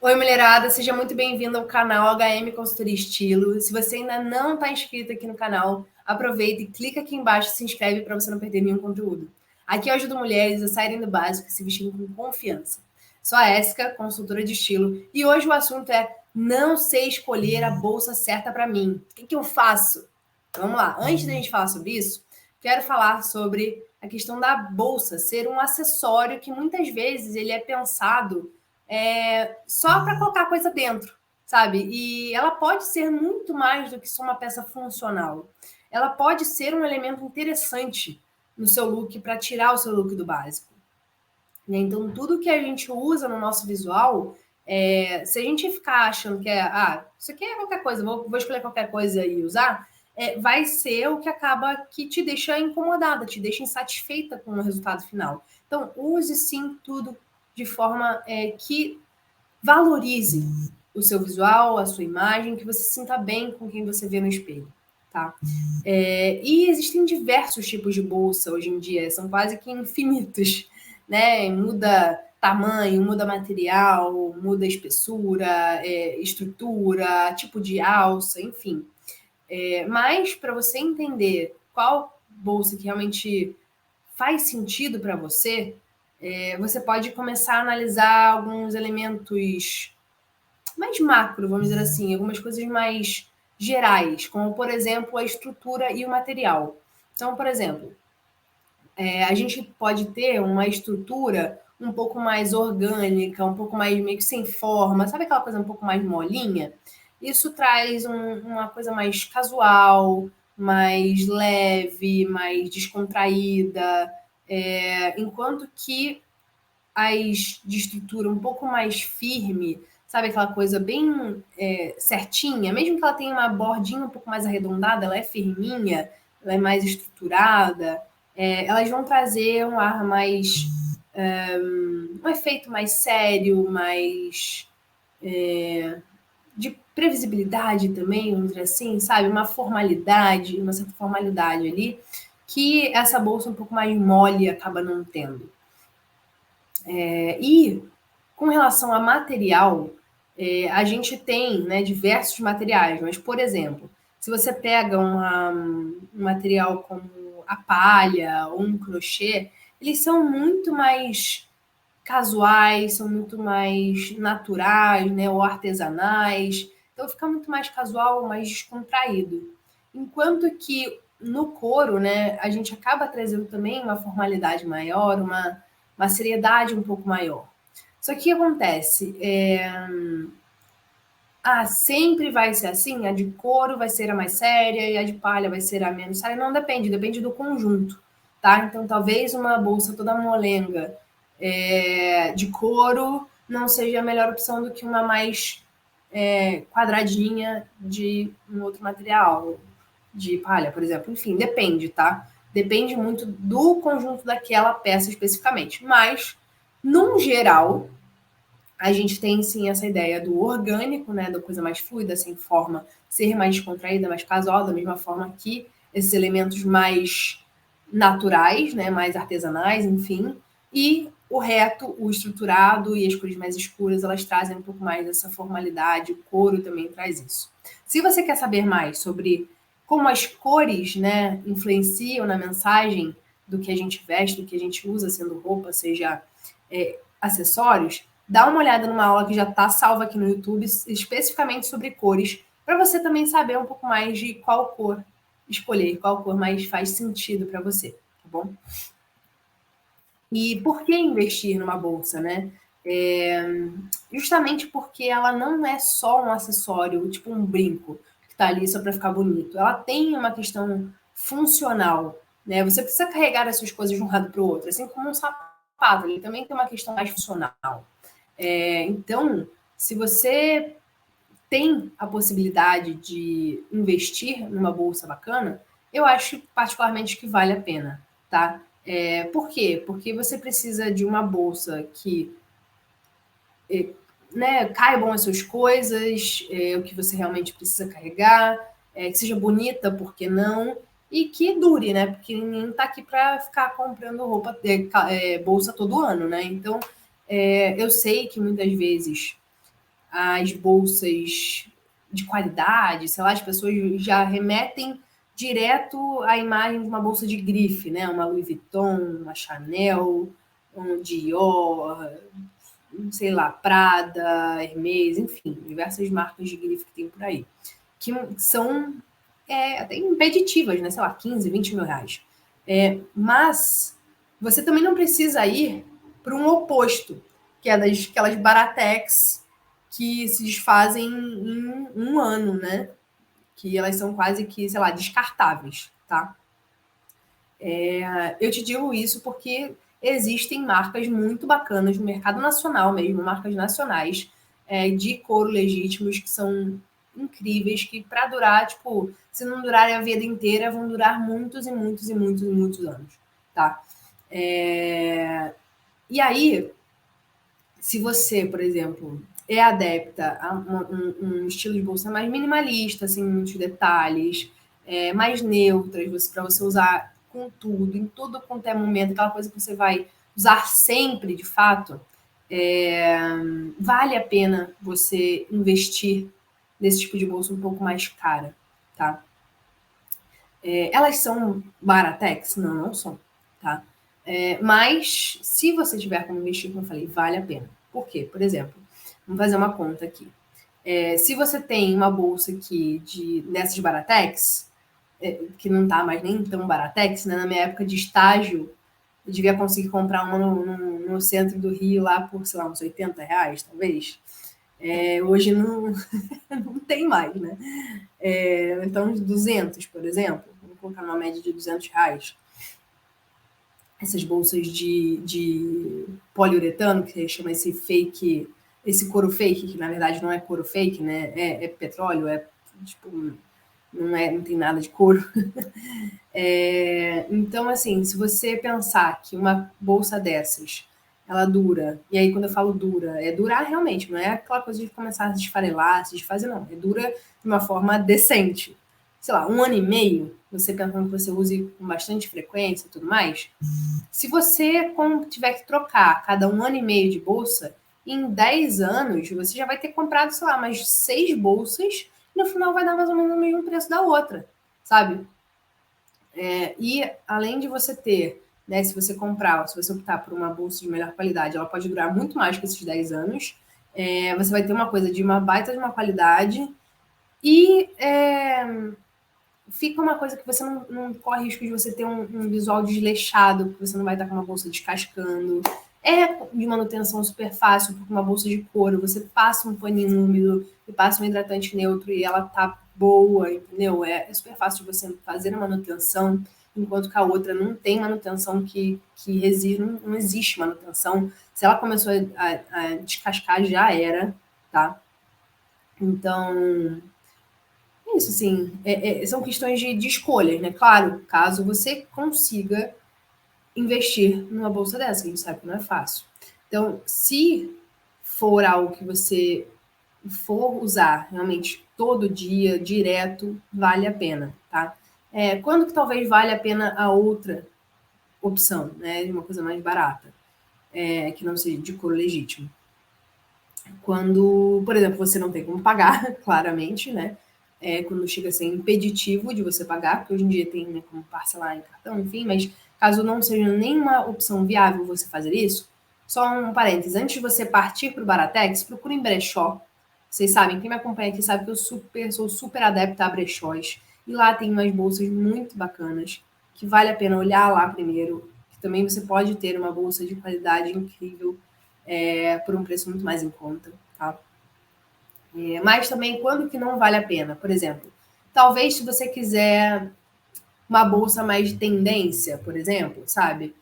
Oi, mulherada, seja muito bem-vindo ao canal HM Consultoria Estilo. Se você ainda não está inscrito aqui no canal, aproveita e clica aqui embaixo e se inscreve para você não perder nenhum conteúdo. Aqui eu ajudo mulheres a saírem do básico e se vestirem com confiança. Sou a Éssica, consultora de estilo, e hoje o assunto é não sei escolher a bolsa certa para mim. O que eu faço? Vamos lá, antes da gente falar sobre isso, quero falar sobre a questão da bolsa ser um acessório que muitas vezes ele é pensado só para colocar coisa dentro, sabe? E ela pode ser muito mais do que só uma peça funcional. Ela pode ser um elemento interessante no seu look para tirar o seu look do básico. Então, tudo que a gente usa no nosso visual, se a gente ficar achando que isso aqui é qualquer coisa, vou escolher qualquer coisa e usar, vai ser o que acaba que te deixa incomodada, te deixa insatisfeita com o resultado final. Então, use sim tudo de forma que valorize o seu visual, a sua imagem, que você se sinta bem com quem você vê no espelho, tá? E existem diversos tipos de bolsa hoje em dia, são quase que infinitos, né? Muda tamanho, muda material, muda espessura, estrutura, tipo de alça, enfim. Mas para você entender qual bolsa que realmente faz sentido para você, você pode começar a analisar alguns elementos mais macro, vamos dizer assim, algumas coisas mais gerais, como, por exemplo, a estrutura e o material. Então, por exemplo, a gente pode ter uma estrutura um pouco mais orgânica, um pouco mais meio que sem forma, sabe aquela coisa um pouco mais molinha? Isso traz uma coisa mais casual, mais leve, mais descontraída, enquanto que as de estrutura um pouco mais firme, sabe aquela coisa bem certinha, mesmo que ela tenha uma bordinha um pouco mais arredondada, ela é firminha, ela é mais estruturada, elas vão trazer um ar mais um efeito mais sério, mais de previsibilidade também, vamos dizer assim, sabe? Uma formalidade, uma certa formalidade ali, que essa bolsa um pouco mais mole acaba não tendo. E com relação a material, a gente tem, né, diversos materiais, mas, por exemplo, se você pega um material como a palha ou um crochê, eles são muito mais casuais, são muito mais naturais, né, ou artesanais, então fica muito mais casual, mais descontraído. Enquanto que no couro, né, a gente acaba trazendo também uma formalidade maior, uma seriedade um pouco maior. Só que o que acontece? Sempre vai ser assim? A de couro vai ser a mais séria e a de palha vai ser a menos séria? Não depende, depende do conjunto, tá? Então, talvez uma bolsa toda molenga de couro não seja a melhor opção do que uma mais quadradinha de um outro material, de palha, por exemplo. Enfim, depende, tá? Depende muito do conjunto daquela peça especificamente. Mas, num geral, a gente tem sim essa ideia do orgânico, né, da coisa mais fluida, sem forma, ser mais descontraída, mais casual, da mesma forma que esses elementos mais naturais, né, mais artesanais, enfim, e o reto, o estruturado e as cores mais escuras, elas trazem um pouco mais dessa formalidade, o couro também traz isso. Se você quer saber mais sobre como as cores, né, influenciam na mensagem do que a gente veste, do que a gente usa, sendo roupa, seja acessórios, dá uma olhada numa aula que já está salva aqui no YouTube, especificamente sobre cores, para você também saber um pouco mais de qual cor escolher, qual cor mais faz sentido para você, tá bom? E por que investir numa bolsa, né? Justamente porque ela não é só um acessório, tipo um brinco, que está ali só para ficar bonito. Ela tem uma questão funcional, né? Você precisa carregar as suas coisas de um lado para o outro, assim como um sapato, ele também tem uma questão mais funcional. Então, se você tem a possibilidade de investir numa bolsa bacana, eu acho particularmente que vale a pena, tá? Por quê? Porque você precisa de uma bolsa que né, caibam as suas coisas, o que você realmente precisa carregar, que seja bonita, por que não? E que dure, né? Porque ninguém está aqui para ficar comprando roupa, bolsa todo ano, né? Então, eu sei que muitas vezes as bolsas de qualidade, sei lá, as pessoas já remetem direto à imagem de uma bolsa de grife, né? Uma Louis Vuitton, uma Chanel, um Dior, sei lá, Prada, Hermès, enfim, diversas marcas de grife que tem por aí, que são até impeditivas, né? Sei lá, 15, 20 mil reais. Mas você também não precisa ir para um oposto, que é aquelas Baratex que se desfazem em um ano, né? Que elas são quase que, sei lá, descartáveis, tá? Eu te digo isso porque existem marcas muito bacanas no mercado nacional mesmo, marcas nacionais de couro legítimos que são incríveis, que para durar, tipo, se não durarem a vida inteira, vão durar muitos e muitos e muitos e muitos anos, tá? E aí, se você, por exemplo, é adepta a um estilo de bolsa mais minimalista, sem muitos detalhes, mais neutras, para você usar com tudo, em tudo quanto é momento, aquela coisa que você vai usar sempre, de fato, vale a pena você investir nesse tipo de bolsa um pouco mais cara, tá? Elas são baratex? Não, não são, tá? Mas se você tiver como investir, como eu falei, vale a pena. Por quê? Por exemplo, vamos fazer uma conta aqui. Se você tem uma bolsa aqui dessas baratex, que não tá mais nem tão baratex, né? Na minha época de estágio, eu devia conseguir comprar uma no centro do Rio lá por, sei lá, uns 80 reais, talvez. Hoje não, não tem mais, né? Então, uns 200, por exemplo. Vamos colocar uma média de 200 reais. Essas bolsas de poliuretano, que chama esse fake, esse couro fake, que na verdade não é couro fake, né? É petróleo, tipo, não tem nada de couro. Então, assim, se você pensar que uma bolsa dessas, ela dura, e aí quando eu falo dura, é durar realmente, não é aquela coisa de começar a se esfarelar, se desfazer, não. É dura de uma forma decente. Sei lá, 1 ano e meio, você pensando que você use com bastante frequência e tudo mais, se você tiver que trocar cada 1 ano e meio de bolsa, em 10 anos você já vai ter comprado, sei lá, mais 6 bolsas, e no final vai dar mais ou menos o mesmo preço da outra, sabe? E além de você ter, né, se você comprar, se você optar por uma bolsa de melhor qualidade, ela pode durar muito mais que esses 10 anos. Você vai ter uma coisa de uma baita de uma qualidade e fica uma coisa que você não corre risco de você ter um visual desleixado, porque você não vai estar com uma bolsa descascando. É de manutenção super fácil, porque uma bolsa de couro, você passa um paninho úmido e passa um hidratante neutro e ela tá boa, entendeu? É super fácil de você fazer a manutenção, enquanto que a outra não tem manutenção que resiste, não existe manutenção. Se ela começou a descascar, já era, tá? Então, isso, assim, são questões de escolhas, né? Claro, caso você consiga investir numa bolsa dessa, que a gente sabe que não é fácil. Então, se for algo que você for usar realmente todo dia, direto, vale a pena, tá? Quando que talvez valha a pena a outra opção, né? De uma coisa mais barata, que não seja de couro legítimo. Quando, por exemplo, você não tem como pagar, claramente, né? Quando chega a ser impeditivo de você pagar, porque hoje em dia tem, né, como parcelar em cartão, enfim, mas caso não seja nenhuma opção viável você fazer isso, só um parênteses, antes de você partir para o Baratex, procure em brechó. Vocês sabem, quem me acompanha aqui sabe que eu sou super adepta a brechós, e lá tem umas bolsas muito bacanas, que vale a pena olhar lá primeiro, que também você pode ter uma bolsa de qualidade incrível, por um preço muito mais em conta, tá? Mas também quando que não vale a pena? Por exemplo, talvez se você quiser uma bolsa mais de tendência, por exemplo, sabe?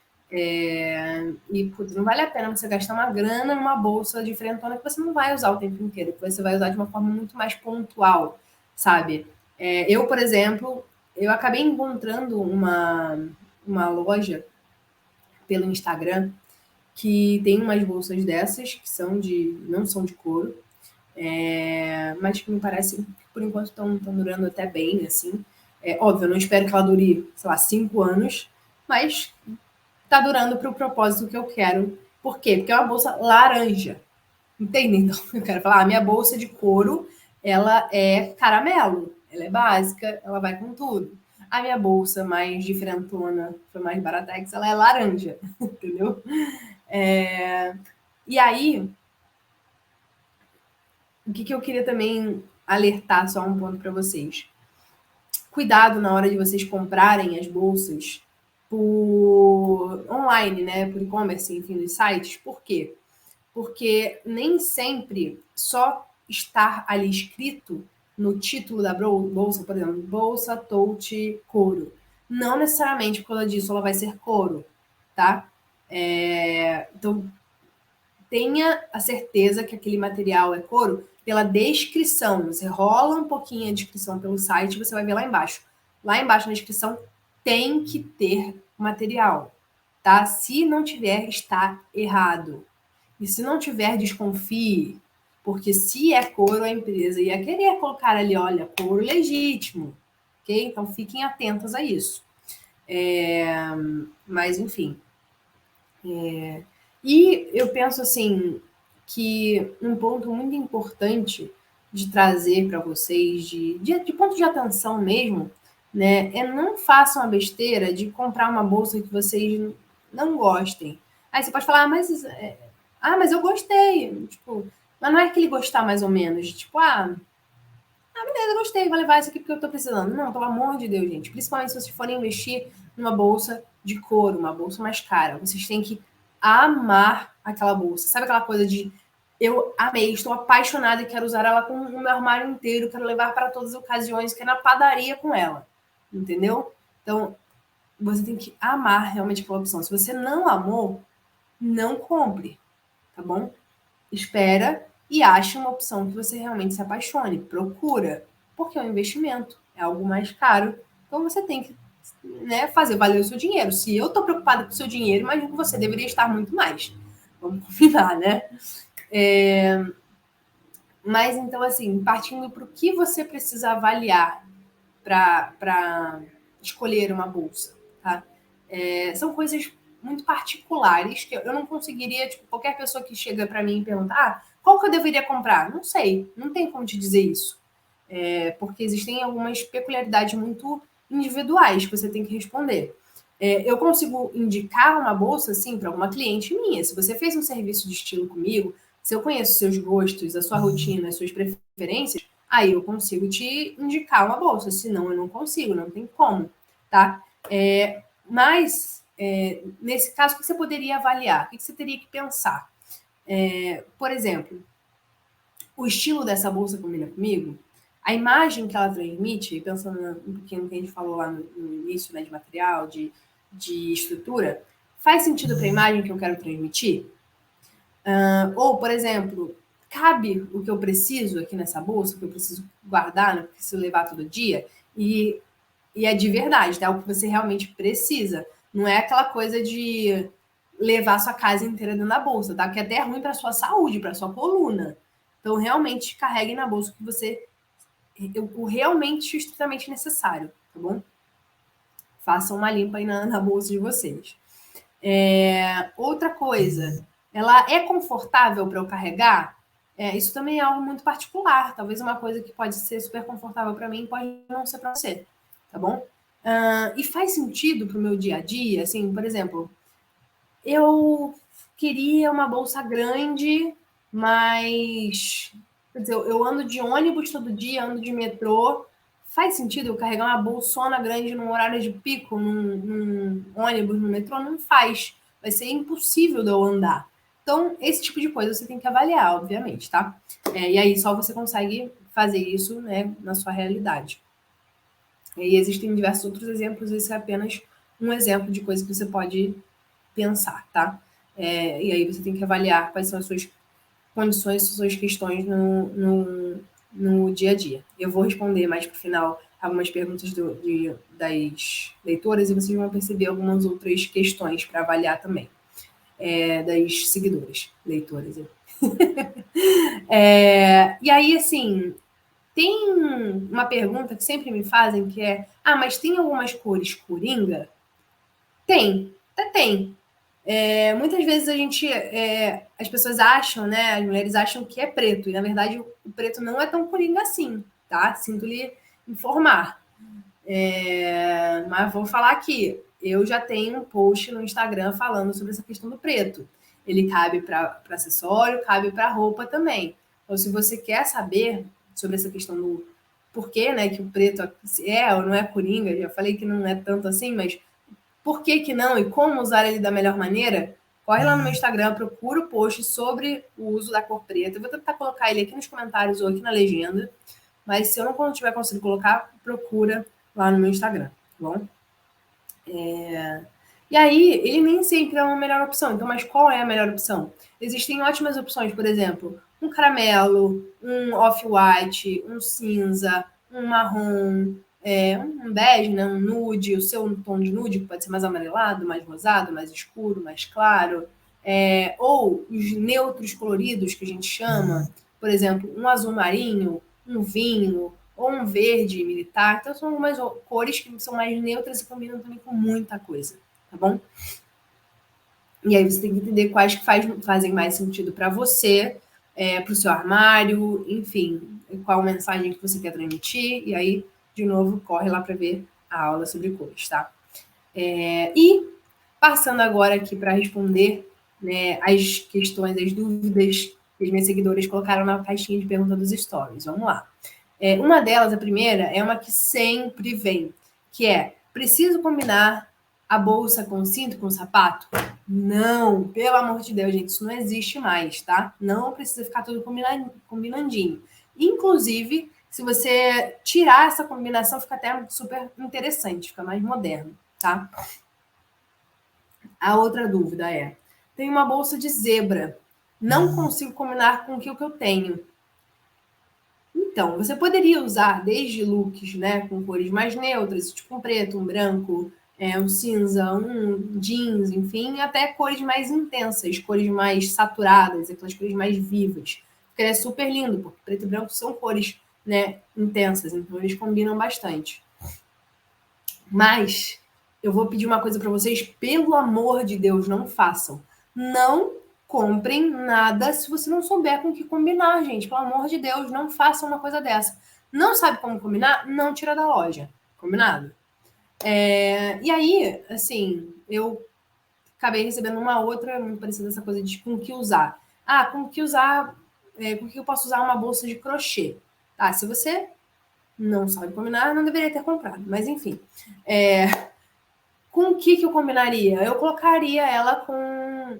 Putz, não vale a pena você gastar uma grana numa bolsa diferentona que você não vai usar o tempo inteiro, que você vai usar de uma forma muito mais pontual, sabe? Eu, por exemplo, eu acabei encontrando uma loja pelo Instagram que tem umas bolsas dessas que não são de couro, mas que me parece que por enquanto estão durando até bem, assim. Óbvio, eu não espero que ela dure, sei lá, 5 anos, mas tá durando para o propósito que eu quero. Por quê? Porque é uma bolsa laranja. Entendem? Então, eu quero falar, a minha bolsa de couro, ela é caramelo, ela é básica, ela vai com tudo. A minha bolsa mais diferentona, foi mais baratex, ela é laranja, entendeu? E aí, o que eu queria também alertar só um ponto para vocês. Cuidado na hora de vocês comprarem as bolsas por online, né? Por e-commerce, enfim, dos sites. Por quê? Porque nem sempre só estar ali escrito no título da bolsa, por exemplo, bolsa tote couro. Não necessariamente por causa disso ela vai ser couro, tá? Então, tenha a certeza que aquele material é couro pela descrição. Você rola um pouquinho a descrição pelo site, você vai ver lá embaixo. Lá embaixo na descrição tem que ter material, tá? Se não tiver, está errado. E se não tiver, desconfie, porque se é couro, a empresa ia querer colocar ali, olha, couro legítimo, ok? Então fiquem atentos a isso. Mas enfim. E eu penso assim que um ponto muito importante de trazer para vocês, de ponto de atenção mesmo, né, é não façam a besteira de comprar uma bolsa que vocês não gostem. Aí você pode falar, mas eu gostei. Tipo, mas não é aquele gostar mais ou menos, tipo, beleza, gostei, vou levar isso aqui porque eu tô precisando. Não, pelo amor de Deus, gente. Principalmente se vocês forem investir numa bolsa de couro, uma bolsa mais cara. Vocês têm que amar aquela bolsa. Sabe aquela coisa de eu amei, estou apaixonada e quero usar ela com o meu armário inteiro, quero levar para todas as ocasiões, quero ir na padaria com ela. Entendeu? Então, você tem que amar realmente aquela opção. Se você não amou, não compre, tá bom? Espera e ache uma opção que você realmente se apaixone. Procura, porque é um investimento, é algo mais caro. Então você tem que, né, fazer valer o seu dinheiro. Se eu estou preocupada com o seu dinheiro, imagino que você deveria estar muito mais. Vamos combinar, né? Mas então, assim, partindo para o que você precisa avaliar para escolher uma bolsa, tá? São coisas muito particulares que eu não conseguiria, tipo, qualquer pessoa que chega para mim e pergunta, qual que eu deveria comprar? Não sei, não tem como te dizer isso. Porque existem algumas peculiaridades muito individuais que você tem que responder. Eu consigo indicar uma bolsa, sim, para alguma cliente minha. Se você fez um serviço de estilo comigo, se eu conheço seus gostos, a sua rotina, as suas preferências, aí eu consigo te indicar uma bolsa. Senão eu não consigo, não tem como, tá? Mas, nesse caso, o que você poderia avaliar? O que você teria que pensar? Por exemplo, o estilo dessa bolsa combina comigo? A imagem que ela transmite, pensando um pouquinho no que a gente falou lá no início, né, de material, de estrutura, faz sentido para a imagem que eu quero transmitir? Ou, por exemplo, cabe o que eu preciso aqui nessa bolsa, o que eu preciso guardar, né, que eu preciso levar todo dia? E é de verdade, tá? O que você realmente precisa. Não é aquela coisa de levar sua casa inteira dentro da bolsa, tá? Que até é ruim para sua saúde, para sua coluna. Então, realmente carregue na bolsa o que você o realmente estritamente necessário, tá bom? Façam uma limpa aí na bolsa de vocês. Outra coisa, ela é confortável para eu carregar? Isso também é algo muito particular. Talvez uma coisa que pode ser super confortável para mim pode não ser para você, tá bom? E faz sentido para o meu dia a dia? Assim, por exemplo, eu queria uma bolsa grande, mas quer dizer, eu ando de ônibus todo dia, ando de metrô. Faz sentido eu carregar uma bolsona grande num horário de pico, num ônibus, no metrô? Não faz. Vai ser impossível de eu andar. Então, esse tipo de coisa você tem que avaliar, obviamente, tá? E aí só você consegue fazer isso, né, na sua realidade. E existem diversos outros exemplos, esse é apenas um exemplo de coisa que você pode pensar, tá? E aí você tem que avaliar quais são as suas condições, as suas questões no dia a dia. Eu vou responder mais para o final algumas perguntas das leitoras e vocês vão perceber algumas outras questões para avaliar também, das seguidoras, leitoras. E aí, assim, tem uma pergunta que sempre me fazem que é: mas tem algumas cores coringa? Tem, até tem. Muitas vezes as pessoas acham, né? As mulheres acham que é preto, e na verdade o preto não é tão coringa assim, tá? Sinto lhe informar. Mas vou falar aqui. Eu já tenho um post no Instagram falando sobre essa questão do preto. Ele cabe para acessório, cabe para roupa também. Então, se você quer saber sobre essa questão do porquê, né, que o preto é ou não é coringa, já falei que não é tanto assim, mas por que que não e como usar ele da melhor maneira, corre lá no meu Instagram, procura o post sobre o uso da cor preta. Eu vou tentar colocar ele aqui nos comentários ou aqui na legenda, mas se eu não tiver conseguido colocar, procura lá no meu Instagram, tá bom? E aí, ele nem sempre é uma melhor opção. Então, mas qual é a melhor opção? Existem ótimas opções, por exemplo, um caramelo, um off-white, um cinza, um marrom, um bege, né? Um nude, o seu tom de nude, que pode ser mais amarelado, mais rosado, mais escuro, mais claro. Ou os neutros coloridos, que a gente chama, por exemplo, um azul marinho, um vinho, ou um verde militar. Então, são algumas cores que são mais neutras e combinam também com muita coisa, tá bom? E aí você tem que entender quais que fazem mais sentido para você, para o seu armário, enfim, qual mensagem que você quer transmitir. E aí, de novo, corre lá para ver a aula sobre cores, tá? E passando agora aqui para responder, né, as questões, as dúvidas que as minhas seguidoras colocaram na caixinha de pergunta dos stories. Vamos lá. Uma delas, a primeira, é uma que sempre vem, que é: preciso combinar a bolsa com o cinto, com o sapato? Não, pelo amor de Deus, gente, isso não existe mais, tá? Não precisa ficar tudo combinandinho. Inclusive, se você tirar essa combinação, fica até super interessante, fica mais moderno, tá? A outra dúvida é: tenho uma bolsa de zebra, não consigo combinar com o que eu tenho. Então, você poderia usar desde looks, né, com cores mais neutras, tipo um preto, um branco, um cinza, um jeans, enfim, até cores mais intensas, cores mais saturadas, aquelas cores mais vivas. Porque é super lindo, porque preto e branco são cores, né, intensas, então eles combinam bastante. Mas eu vou pedir uma coisa para vocês, pelo amor de Deus, não façam. Não comprem nada se você não souber com o que combinar, gente. Pelo amor de Deus, não façam uma coisa dessa. Não sabe como combinar? Não tira da loja. Combinado? E aí, assim, eu acabei recebendo uma outra muito parecida essa coisa de com que usar. Com que usar, com que eu posso usar uma bolsa de crochê? Tá, se você não sabe combinar, não deveria ter comprado. Mas enfim, com o que eu combinaria? Eu colocaria ela com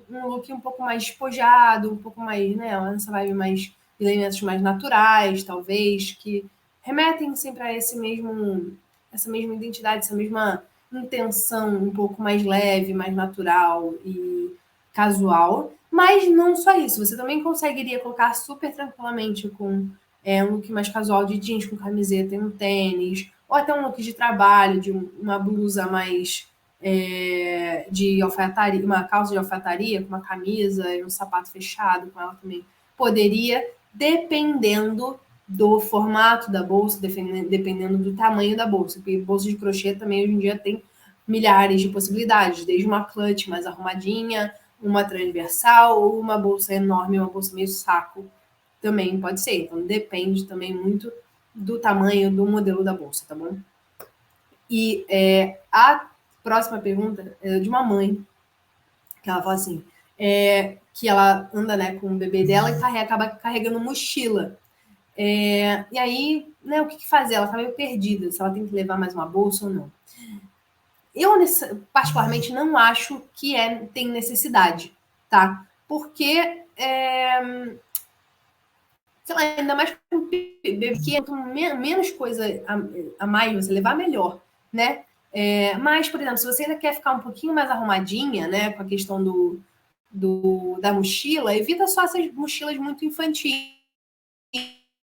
um look um pouco mais despojado, um pouco mais, né, essa vibe mais elementos mais naturais, talvez, que remetem sempre a essa mesma identidade, essa mesma intenção um pouco mais leve, mais natural e casual. Mas não só isso, você também conseguiria colocar super tranquilamente com um look mais casual de jeans com camiseta e um tênis, ou até um look de trabalho, de uma blusa mais de alfaiataria, uma calça de alfaiataria, com uma camisa e um sapato fechado com ela também. Poderia, dependendo do formato da bolsa, dependendo do tamanho da bolsa, porque bolsa de crochê também hoje em dia tem milhares de possibilidades, desde uma clutch mais arrumadinha, uma transversal, ou uma bolsa enorme, uma bolsa meio saco, também pode ser. Então, depende também muito do tamanho, do modelo da bolsa, tá bom? E a próxima pergunta é de uma mãe, que ela fala assim, que ela anda, né, com o bebê dela e acaba carregando mochila. E aí, né, o que fazer? Ela tá meio perdida, se ela tem que levar mais uma bolsa ou não. Eu, particularmente, não acho que tem necessidade, tá? Porque, sei lá, ainda mais com bebê pequeno, menos coisa a mais você levar, melhor, né? Mas, por exemplo, se você ainda quer ficar um pouquinho mais arrumadinha, né, com a questão da mochila, evita só essas mochilas muito infantis.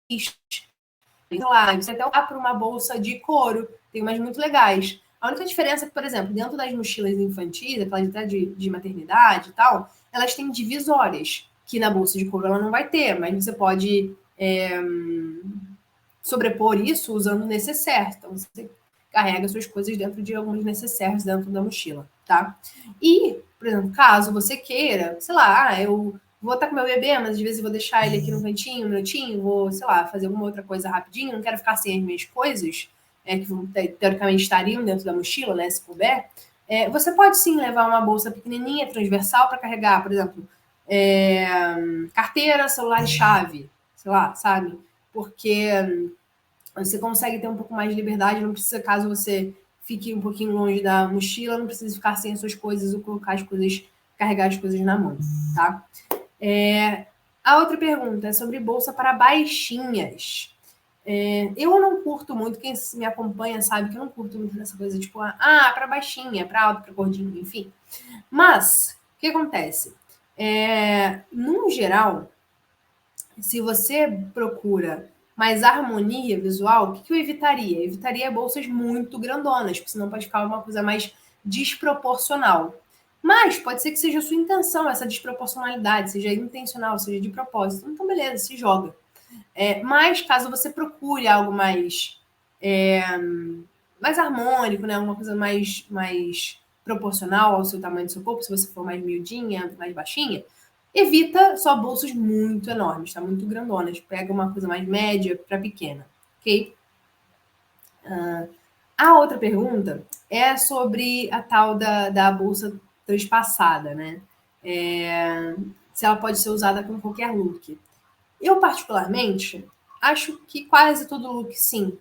Sei lá, você até optar por uma bolsa de couro, tem umas muito legais. A única diferença é que, por exemplo, dentro das mochilas infantis, aquelas até de maternidade e tal, elas têm divisórias, que na bolsa de couro ela não vai ter, mas você pode sobrepor isso usando necessaire. Então, você carrega suas coisas dentro de alguns necessaires dentro da mochila, tá? E por exemplo, caso você queira, sei lá, eu vou estar com meu bebê, mas às vezes eu vou deixar ele aqui no cantinho, um minutinho, vou, sei lá, fazer alguma outra coisa rapidinho, não quero ficar sem as minhas coisas, que teoricamente estariam dentro da mochila, né, se puder. Você pode sim levar uma bolsa pequenininha, transversal, para carregar, por exemplo, carteira, celular e chave, sei lá, sabe? Porque você consegue ter um pouco mais de liberdade, não precisa, caso você fique um pouquinho longe da mochila, não precisa ficar sem as suas coisas ou colocar as coisas, carregar as coisas na mão, tá? A outra pergunta é sobre bolsa para baixinhas. Eu não curto muito, quem me acompanha sabe que eu não curto muito dessa coisa, tipo, para baixinha, para alto, para gordinho, enfim. Mas, o que acontece? No geral, se você procura mais harmonia visual, o que eu evitaria? Eu evitaria bolsas muito grandonas, porque senão pode ficar uma coisa mais desproporcional. Mas pode ser que seja a sua intenção, essa desproporcionalidade, seja intencional, seja de propósito. Então, beleza, se joga. Mas caso você procure algo mais harmônico, né? Uma coisa mais proporcional ao seu tamanho do seu corpo, se você for mais miudinha, mais baixinha, evita só bolsas muito enormes, tá? Muito grandonas. Pega uma coisa mais média para pequena, ok? A outra pergunta é sobre a tal da bolsa transpassada, né? Se ela pode ser usada com qualquer look. Eu, particularmente, acho que quase todo look, sim.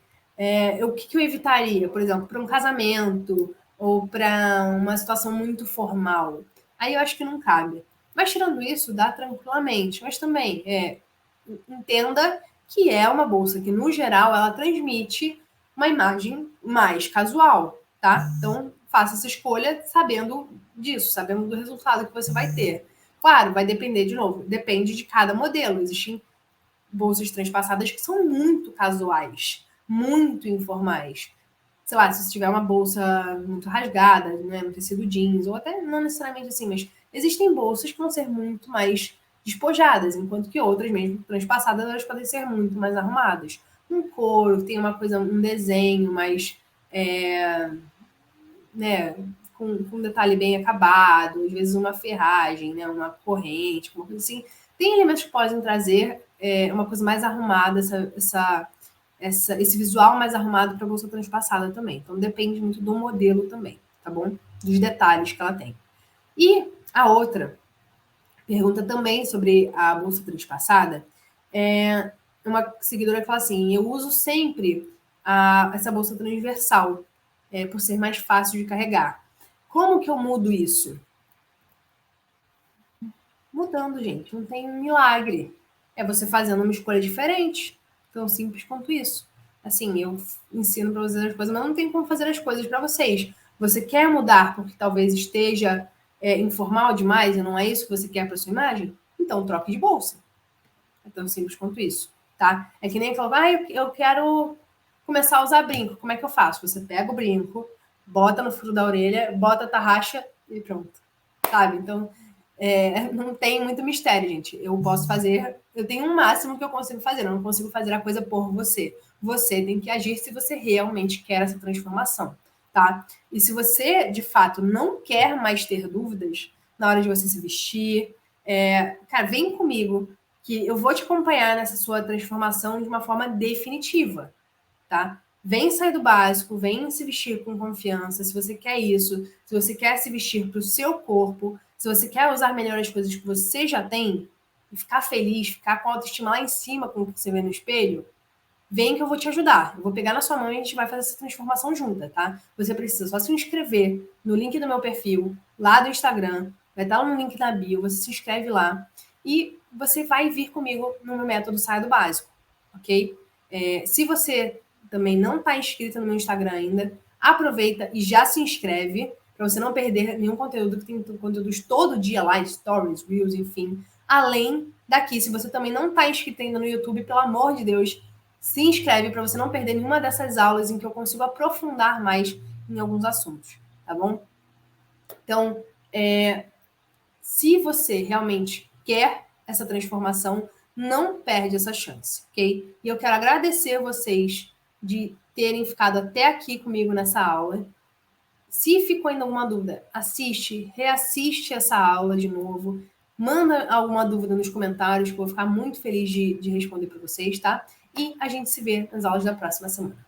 O que eu evitaria, por exemplo, para um casamento ou para uma situação muito formal? Aí eu acho que não cabe. Mas tirando isso, dá tranquilamente. Mas também, entenda que é uma bolsa que, no geral, ela transmite uma imagem mais casual, tá? Então, faça essa escolha sabendo disso, sabendo do resultado que você vai ter. Claro, vai depender, de novo, depende de cada modelo. Existem bolsas transpassadas que são muito casuais, muito informais. Sei lá, se você tiver uma bolsa muito rasgada, né, no tecido jeans, ou até não necessariamente assim, mas existem bolsas que vão ser muito mais despojadas, enquanto que outras, mesmo transpassadas, elas podem ser muito mais arrumadas. Um couro, tem uma coisa, um desenho mais, né, com um detalhe bem acabado, às vezes uma ferragem, né, uma corrente, uma coisa assim. Tem elementos que podem trazer uma coisa mais arrumada, esse visual mais arrumado para a bolsa transpassada também. Então depende muito do modelo também, tá bom? Dos detalhes que ela tem. E a outra pergunta também sobre a bolsa transpassada é uma seguidora que fala assim: eu uso sempre essa bolsa transversal, por ser mais fácil de carregar. Como que eu mudo isso? Mudando, gente. Não tem milagre. É você fazendo uma escolha diferente. Tão simples quanto isso. Assim, eu ensino para vocês as coisas, mas não tem como fazer as coisas para vocês. Você quer mudar porque talvez esteja informal demais e não é isso que você quer para sua imagem? Então troque de bolsa. É tão simples quanto isso, tá? É que nem falar, eu quero começar a usar brinco. Como é que eu faço? Você pega o brinco, bota no furo da orelha, bota a tarraxa e pronto. Sabe? Então, não tem muito mistério, gente. Eu posso fazer, eu tenho um máximo que eu consigo fazer, eu não consigo fazer a coisa por você. Você tem que agir se você realmente quer essa transformação, tá? E se você, de fato, não quer mais ter dúvidas na hora de você se vestir, cara, vem comigo, que eu vou te acompanhar nessa sua transformação de uma forma definitiva, tá? Vem sair do básico, vem se vestir com confiança, se você quer isso, se você quer se vestir para o seu corpo, se você quer usar melhor as coisas que você já tem, e ficar feliz, ficar com a autoestima lá em cima com o que você vê no espelho, vem que eu vou te ajudar. Eu vou pegar na sua mão e a gente vai fazer essa transformação junta, tá? Você precisa só se inscrever no link do meu perfil, lá do Instagram, vai estar no link na bio, você se inscreve lá e você vai vir comigo no meu método Saia do Básico, ok? Se você também não está inscrito no meu Instagram ainda, aproveita e já se inscreve para você não perder nenhum conteúdo, que tem conteúdos todo dia lá, stories, reels, enfim. Além daqui, se você também não está inscrito ainda no YouTube, pelo amor de Deus, se inscreve para você não perder nenhuma dessas aulas em que eu consigo aprofundar mais em alguns assuntos, tá bom? Então, se você realmente quer essa transformação, não perde essa chance, ok? E eu quero agradecer vocês de terem ficado até aqui comigo nessa aula. Se ficou ainda alguma dúvida, reassiste essa aula de novo, manda alguma dúvida nos comentários, que eu vou ficar muito feliz de responder para vocês, tá? E a gente se vê nas aulas da próxima semana.